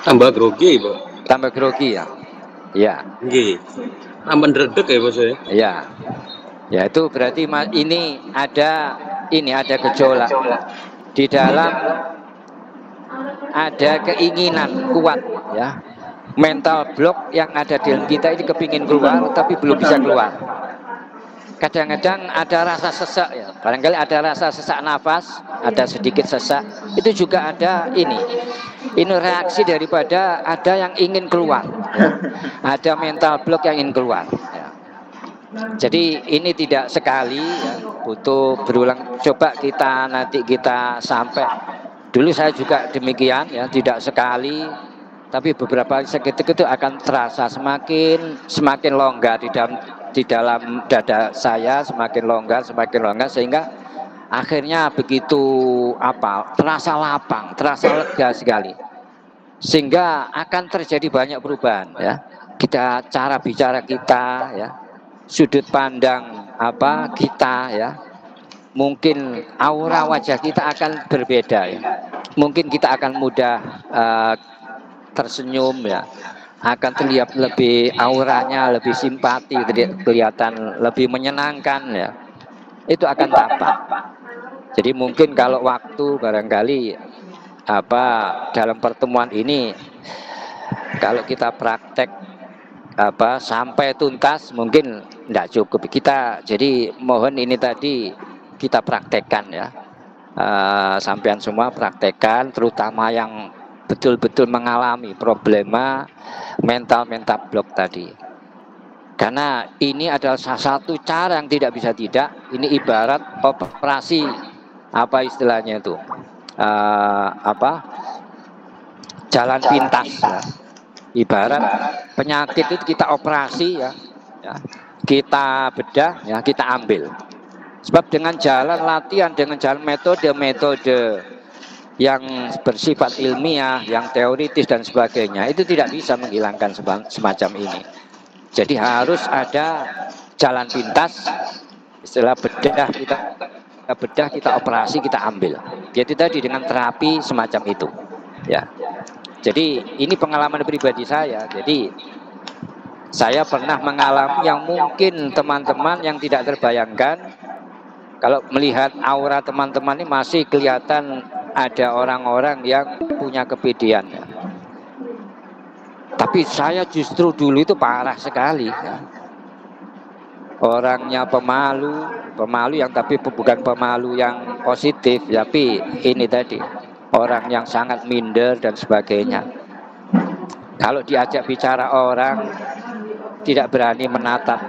Tambah grogi, Pak. Tambah grogi ya? Ya. Nggih. Tambah ndredeg ya, Mas ya? Ya. Ya, itu berarti ini ada gejolak di dalam, ada keinginan kuat ya, mental block yang ada di dalam kita ini kepingin keluar tapi belum bisa keluar. kadang-kadang ada rasa sesak ya, barangkali ada rasa sesak nafas, ada sedikit sesak, itu juga ada ini reaksi daripada ada yang ingin keluar ya. Ada mental block yang ingin keluar ya. Jadi ini tidak sekali ya, butuh berulang. Coba kita nanti kita sampai, dulu saya juga demikian ya, tidak sekali, tapi beberapa seketika itu akan terasa semakin longgar di dalam dada saya, semakin longgar sehingga akhirnya begitu terasa lapang, terasa lega sekali, sehingga akan terjadi banyak perubahan ya. Kita cara bicara kita ya, sudut pandang kita ya, mungkin aura wajah kita akan berbeda ya. Mungkin kita akan mudah tersenyum ya, akan terlihat lebih auranya lebih simpati, kelihatan lebih menyenangkan ya. Itu akan tampak. Jadi mungkin kalau waktu barangkali dalam pertemuan ini kalau kita praktek sampai tuntas mungkin tidak cukup kita. Jadi mohon ini tadi kita praktekkan ya. Sampean semua praktekkan, terutama yang betul-betul mengalami problema mental block tadi. Karena ini adalah salah satu cara yang tidak bisa tidak. Ini ibarat operasi istilahnya itu jalan pintas ya. Ibarat penyakit itu kita operasi ya, kita bedah ya, kita ambil. Sebab dengan jalan latihan, dengan jalan metode yang bersifat ilmiah, yang teoritis dan sebagainya, itu tidak bisa menghilangkan semacam ini. Jadi harus ada jalan pintas, istilah bedah, kita operasi, kita ambil. Jadi tadi dengan terapi semacam itu ya. Jadi ini pengalaman pribadi saya. Jadi saya pernah mengalami yang mungkin teman-teman yang tidak terbayangkan. Kalau melihat aura teman-teman ini masih kelihatan ada orang-orang yang punya kepedean ya. Tapi saya justru dulu itu parah sekali ya. Orangnya pemalu yang tapi bukan pemalu yang positif, tapi ini tadi orang yang sangat minder dan sebagainya. Kalau diajak bicara orang tidak berani menatap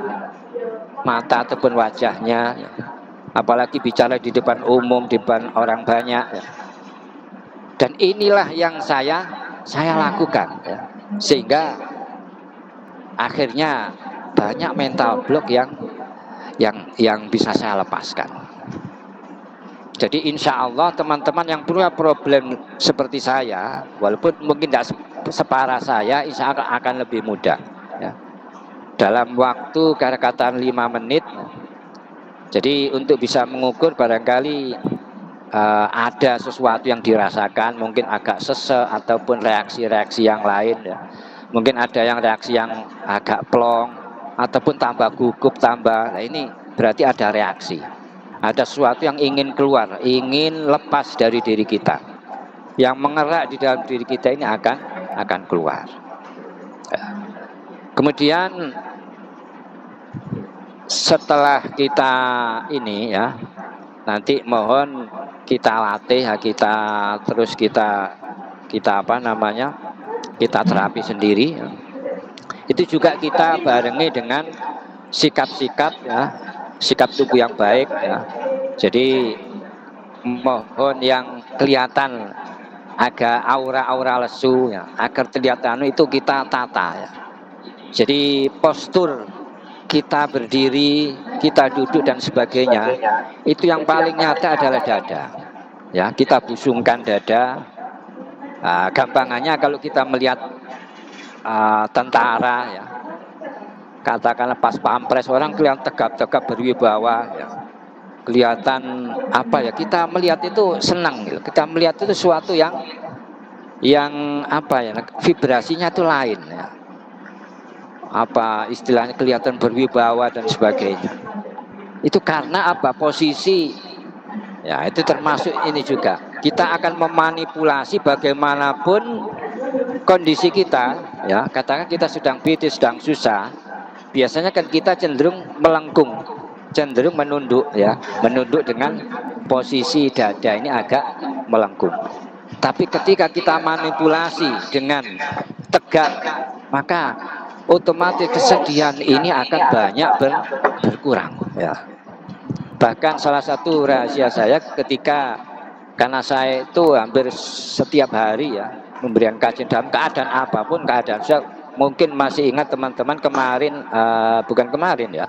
mata ataupun wajahnya, apalagi bicara di depan umum, di depan orang banyak ya. Dan inilah yang saya lakukan ya. Sehingga akhirnya banyak mental block yang bisa saya lepaskan. Jadi insya Allah teman-teman yang punya problem seperti saya, walaupun mungkin tidak separah saya, insya Allah akan lebih mudah ya. Dalam waktu katakan 5 menit. Jadi untuk bisa mengukur barangkali ada sesuatu yang dirasakan, mungkin agak sesek ataupun reaksi-reaksi yang lain ya. Mungkin ada yang reaksi yang agak plong ataupun tambah gugup, nah ini berarti ada reaksi. Ada sesuatu yang ingin keluar, ingin lepas dari diri kita. Yang mengerak di dalam diri kita ini akan keluar. Kemudian setelah kita ini ya, nanti mohon kita latih ya, kita kita terapi sendiri ya. Itu juga kita barengi dengan sikap-sikap ya, sikap tubuh yang baik ya. Jadi mohon yang kelihatan agak aura-aura lesu ya, agar terlihat itu kita tata ya. Jadi postur kita berdiri, kita duduk dan sebagainya, itu yang paling nyata adalah dada ya. Kita busungkan dada. Gampangannya kalau kita melihat tentara ya, katakanlah pas pampres, orang kelihatan tegap-tegap berwibawa ya. Kelihatan kita melihat itu senang gitu. Kita melihat itu sesuatu yang vibrasinya itu lain ya. Istilahnya kelihatan berwibawa dan sebagainya. Itu karena posisi ya, itu termasuk ini juga. Kita akan memanipulasi bagaimanapun kondisi kita ya. Katakan kita sedang bete, sedang susah, biasanya kan kita cenderung melengkung cenderung menunduk ya, menunduk dengan posisi dada ini agak melengkung. Tapi ketika kita manipulasi dengan tegak, maka otomatis kesedihan ini akan banyak berkurang ya. Bahkan salah satu rahasia saya ketika, karena saya itu hampir setiap hari ya memberikan kajian dalam keadaan apapun keadaan. Saya mungkin masih ingat teman-teman kemarin, bukan kemarin ya,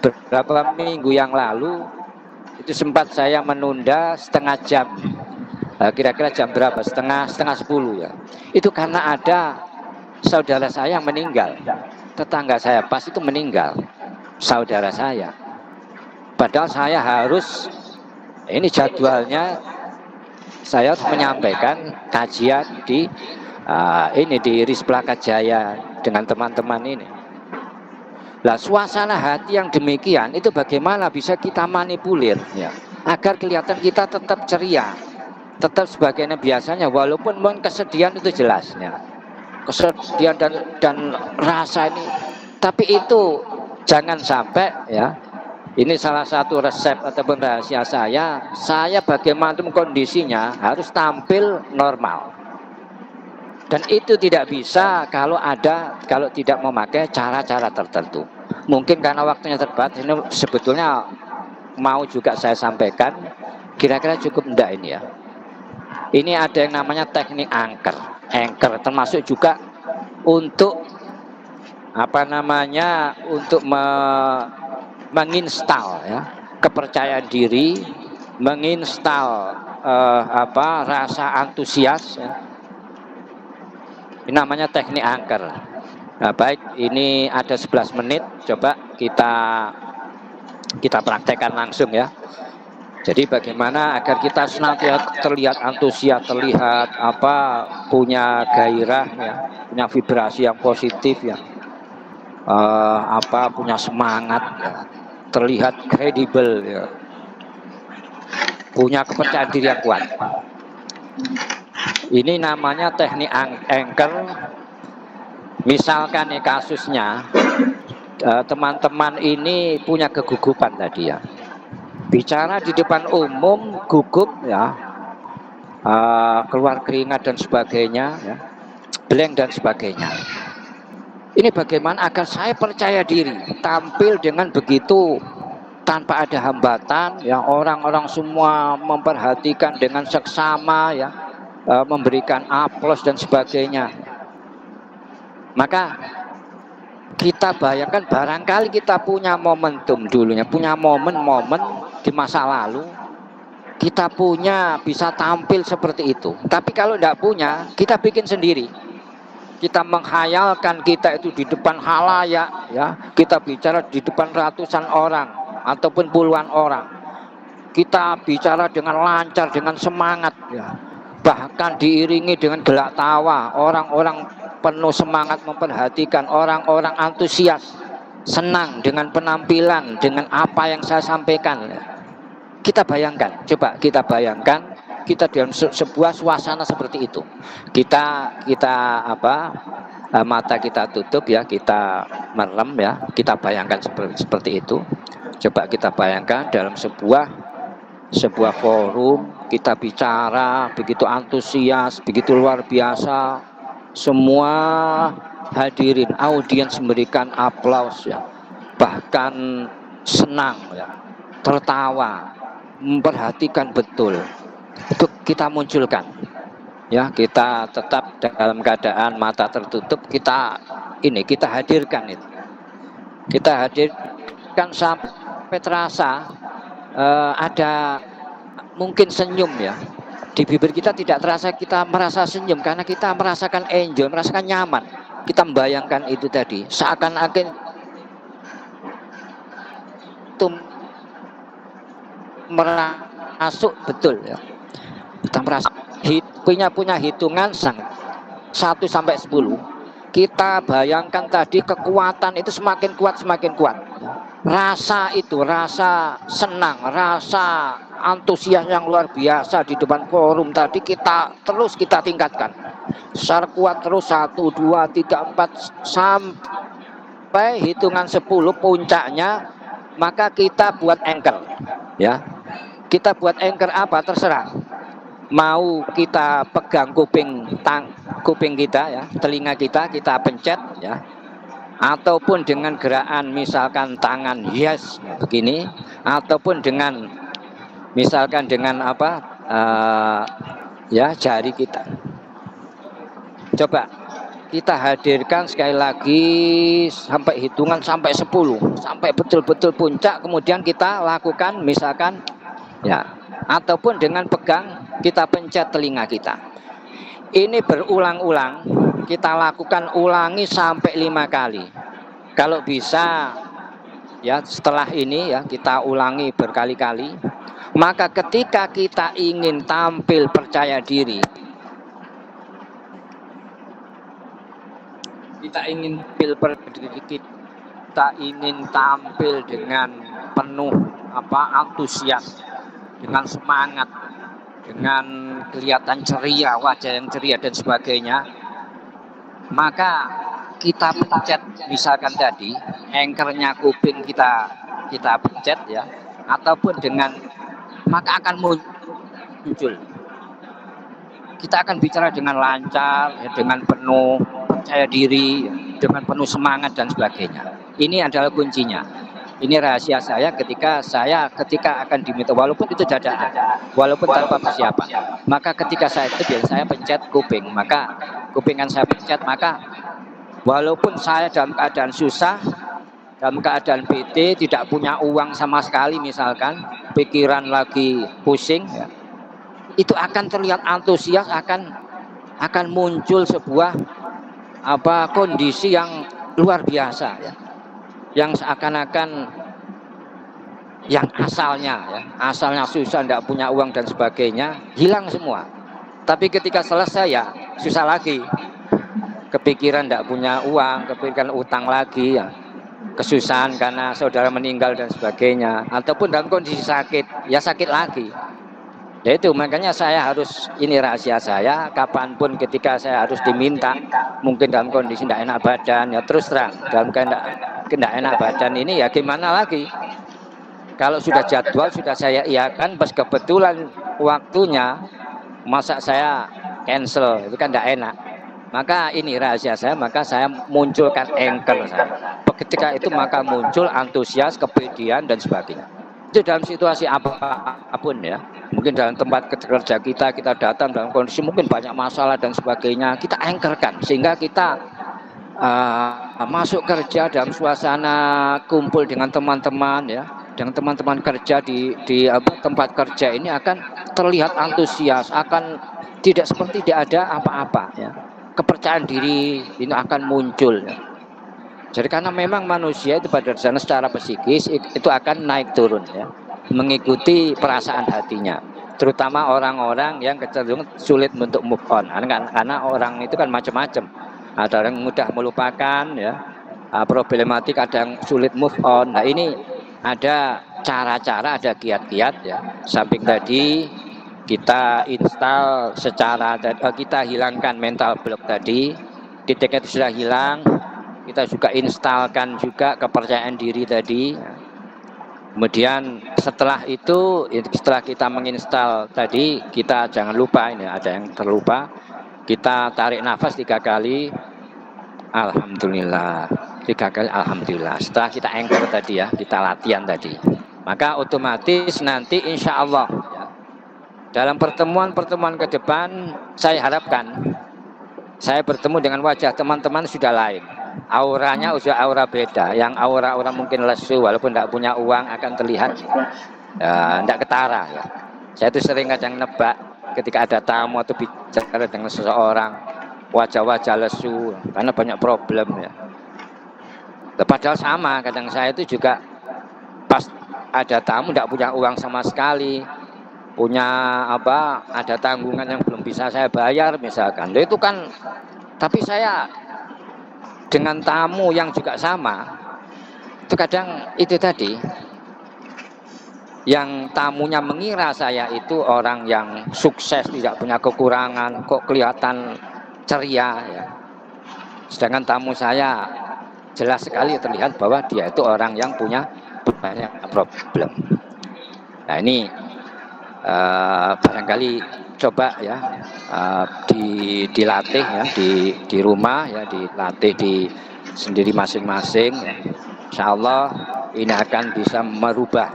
beberapa minggu yang lalu itu sempat saya menunda setengah jam, kira-kira jam berapa, setengah 10 ya. Itu karena ada saudara saya yang meninggal, tetangga saya pas itu meninggal, saudara saya. Padahal saya harus, ini jadwalnya, saya harus menyampaikan kajian di ini di RIS Pelaka Jaya dengan teman-teman ini. Lah suasana hati yang demikian itu bagaimana bisa kita manipulir ya, agar kelihatan kita tetap ceria, tetap sebagaimana biasanya, walaupun kesedihan itu jelas ya. Kesedihan dan rasa ini, tapi itu jangan sampai ya. Ini salah satu resep ataupun rahasia saya bagaimanapun kondisinya harus tampil normal. Dan itu tidak bisa kalau tidak memakai cara-cara tertentu. Mungkin karena waktunya terbatas, ini sebetulnya mau juga saya sampaikan, kira-kira cukup enggak ini ya. Ini ada yang namanya teknik anchor, termasuk juga untuk untuk menginstal ya kepercayaan diri, menginstal rasa antusias ya. Ini namanya teknik anchor. Nah, baik, ini ada 11 menit, coba kita praktekkan langsung ya. Jadi bagaimana agar kita senantiasa terlihat antusias, terlihat punya gairah ya, punya vibrasi yang positif ya, punya semangat ya, terlihat kredibel ya, punya kepercayaan diri yang kuat. Ini namanya teknik anchor. Misalkan nih kasusnya, teman-teman ini punya kegugupan tadi ya, bicara di depan umum gugup ya, keluar keringat dan sebagainya ya, blank dan sebagainya. Ini bagaimana agar saya percaya diri, tampil dengan begitu tanpa ada hambatan ya, orang-orang semua memperhatikan dengan seksama ya, memberikan aplaus dan sebagainya. Maka kita bayangkan, barangkali kita punya momentum dulunya, punya momen-momen di masa lalu, kita bisa tampil seperti itu. Tapi kalau tidak punya, kita bikin sendiri. Kita menghayalkan kita itu di depan halayak ya, kita bicara di depan ratusan orang ataupun puluhan orang. Kita bicara dengan lancar, dengan semangat ya, bahkan diiringi dengan gelak tawa, orang-orang penuh semangat memperhatikan, orang-orang antusias, senang dengan penampilan, dengan apa yang saya sampaikan. Kita bayangkan, coba kita bayangkan kita dalam sebuah suasana seperti itu. Mata kita tutup ya, kita merem ya, kita bayangkan seperti itu. Coba kita bayangkan dalam sebuah forum, kita bicara begitu antusias, begitu luar biasa, semua hadirin audiens memberikan aplaus ya, bahkan senang ya, tertawa, memperhatikan betul. Itu kita munculkan ya, kita tetap dalam keadaan mata tertutup, kita hadirkan itu, kita hadirkan sampai terasa ada mungkin senyum ya di bibir kita, tidak terasa kita merasa senyum karena kita merasakan enjoy, merasakan nyaman. Kita membayangkan itu tadi, seakan-akan itu merasuk betul ya. Kita merasa punya hitungan 1 sampai 10. Kita bayangkan tadi kekuatan itu semakin kuat. Rasa itu, rasa senang, rasa antusias yang luar biasa di depan forum tadi kita tingkatkan secara kuat terus, 1, 2, 3, 4 sampai hitungan 10, puncaknya maka kita buat anchor, ya. Kita buat anchor apa terserah. Mau kita pegang kuping kita, ya, telinga kita pencet, ya, ataupun dengan gerakan misalkan tangan hias begini, ataupun dengan misalkan dengan apa, ya, jari kita. Coba kita hadirkan sekali lagi sampai hitungan sampai 10, sampai betul-betul puncak, kemudian kita lakukan misalkan, ya, ataupun dengan pegang kita pencet telinga kita. Ini berulang-ulang, kita lakukan, ulangi sampai 5 kali. Kalau bisa, ya, setelah ini, ya, kita ulangi berkali-kali. Maka ketika kita ingin tampil percaya diri, kita ingin tampil dengan penuh antusias, dengan semangat, dengan kelihatan ceria, wajah yang ceria dan sebagainya, maka kita pencet misalkan tadi anchornya kuping kita pencet, ya, ataupun dengan, maka akan muncul, kita akan bicara dengan lancar, ya, dengan penuh percaya diri, dengan penuh semangat dan sebagainya. Ini adalah kuncinya. Ini rahasia saya ketika akan diminta, walaupun itu dadaan, walaupun tanpa persiapan. Maka ketika saya pencet kuping, maka kupingan saya pencet, maka walaupun saya dalam keadaan susah, dalam keadaan PT, tidak punya uang sama sekali misalkan, pikiran lagi pusing, ya, itu akan terlihat antusias, akan muncul sebuah kondisi yang luar biasa, ya, yang seakan-akan yang asalnya susah, tidak punya uang dan sebagainya, hilang semua. Tapi ketika selesai, ya, susah lagi, kepikiran tidak punya uang, kepikiran utang lagi, ya, kesusahan karena saudara meninggal dan sebagainya, ataupun dalam kondisi sakit, ya sakit lagi. Ya itu, makanya saya harus, ini rahasia saya, kapanpun ketika saya harus diminta, mungkin dalam kondisi tidak enak badan, ya terus terang, dalam tidak enak badan ini, ya gimana lagi. Kalau sudah jadwal, sudah saya iakan, pas kebetulan waktunya, masa saya cancel, itu kan tidak enak. Maka ini rahasia saya, maka saya munculkan anchor saya. Ketika itu maka muncul antusias, kepedean dan sebagainya. Itu dalam situasi apapun, ya. Mungkin dalam tempat kerja kita datang dalam kondisi mungkin banyak masalah dan sebagainya, kita anchorkan sehingga kita masuk kerja dalam suasana kumpul dengan teman-teman, ya, dengan teman-teman kerja di tempat kerja ini akan terlihat antusias, akan tidak seperti tidak ada apa-apa, ya. Kepercayaan diri ini akan muncul, ya. Jadi karena memang manusia itu pada dasarnya secara psikis itu akan naik turun, ya, mengikuti perasaan hatinya, terutama orang-orang yang kecenderungan sulit untuk move on, karena orang itu kan macam-macam, ada yang mudah melupakan, ya, problematik, ada yang sulit move on. Nah ini ada cara-cara, ada kiat-kiat, ya. Samping tadi kita install kita hilangkan mental block tadi, titiknya itu sudah hilang, kita juga instalkan juga kepercayaan diri tadi. Kemudian setelah itu, setelah kita menginstal tadi, kita jangan lupa, ini ada yang terlupa, kita tarik nafas 3 kali, alhamdulillah, 3 kali alhamdulillah. Setelah kita anchor tadi, ya, kita latihan tadi, maka otomatis nanti insya Allah, ya, dalam pertemuan-pertemuan ke depan, saya harapkan saya bertemu dengan wajah teman-teman sudah lain. Auranya sudah aura beda. Yang aura-aura mungkin lesu, walaupun tidak punya uang akan terlihat tidak ketara, ya. Saya itu sering kadang nebak ketika ada tamu atau bicara dengan seseorang, wajah-wajah lesu karena banyak problem, ya. Padahal sama, kadang saya itu juga pas ada tamu tidak punya uang sama sekali, punya ada tanggungan yang belum bisa saya bayar misalkan, itu kan, tapi saya dengan tamu yang juga sama, itu kadang itu tadi, yang tamunya mengira saya itu orang yang sukses, tidak punya kekurangan, kok kelihatan ceria, ya. Sedangkan tamu saya jelas sekali terlihat bahwa dia itu orang yang punya banyak problem. Nah ini barangkali coba ya dilatih ya di rumah ya, dilatih di sendiri masing-masing ya. Insya Allah ini akan bisa merubah,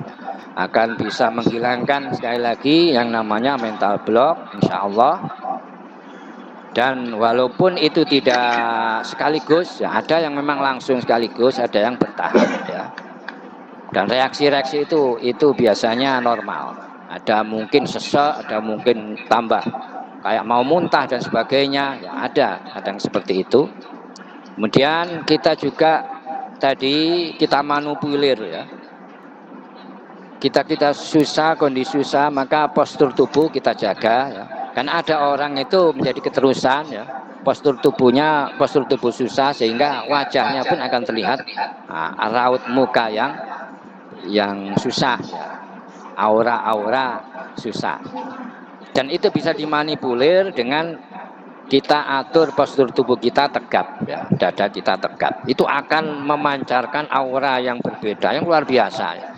akan bisa menghilangkan sekali lagi yang namanya mental block, insya Allah. Dan walaupun itu tidak sekaligus ya, ada yang memang langsung sekaligus, ada yang bertahap ya. Dan reaksi-reaksi itu biasanya normal. Ada mungkin sesek, ada mungkin tambah kayak mau muntah dan sebagainya ya, ada yang seperti itu. Kemudian kita juga tadi kita manipulir ya. Kita susah, kondisi susah, maka postur tubuh kita jaga ya. Karena ada orang itu menjadi keterusan ya, postur tubuh susah sehingga wajahnya pun akan terlihat raut muka yang susah ya. Aura-aura susah. Dan itu bisa dimanipulir dengan kita atur postur tubuh kita tegap ya, dada kita tegap. Itu akan memancarkan aura yang berbeda, yang luar biasa ya.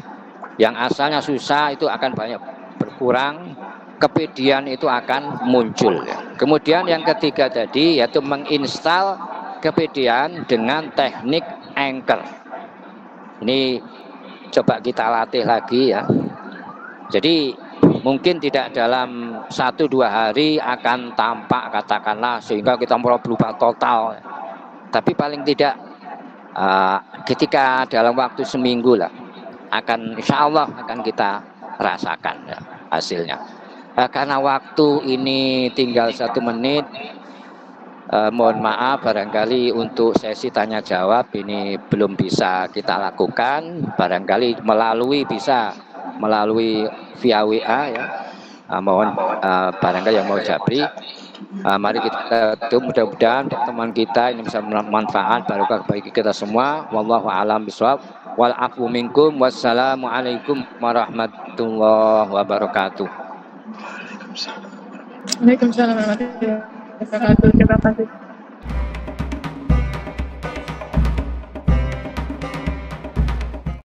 Yang asalnya susah itu akan banyak berkurang, kepedean itu akan muncul ya. Kemudian yang ketiga tadi yaitu menginstal kepedean dengan teknik anchor. Ini coba kita latih lagi ya. Jadi mungkin tidak dalam 1-2 hari akan tampak katakanlah sehingga kita mau berubah total. Tapi paling tidak ketika dalam waktu seminggu lah akan insya Allah akan kita rasakan ya, hasilnya. Karena waktu ini tinggal 1 menit, mohon maaf barangkali untuk sesi tanya jawab ini belum bisa kita lakukan. Barangkali bisa melalui via WA ya. Mohon barangkali yang mau japri, mari kita mudah-mudahan teman kita ini bisa bermanfaat barokah bagi kita semua. Wallahu a'lam bishawab. Wal afu minkum. Wassalamualaikum warahmatullahi wabarakatuh. Waalaikumsalam warahmatullahi wabarakatuh. Terima kasih.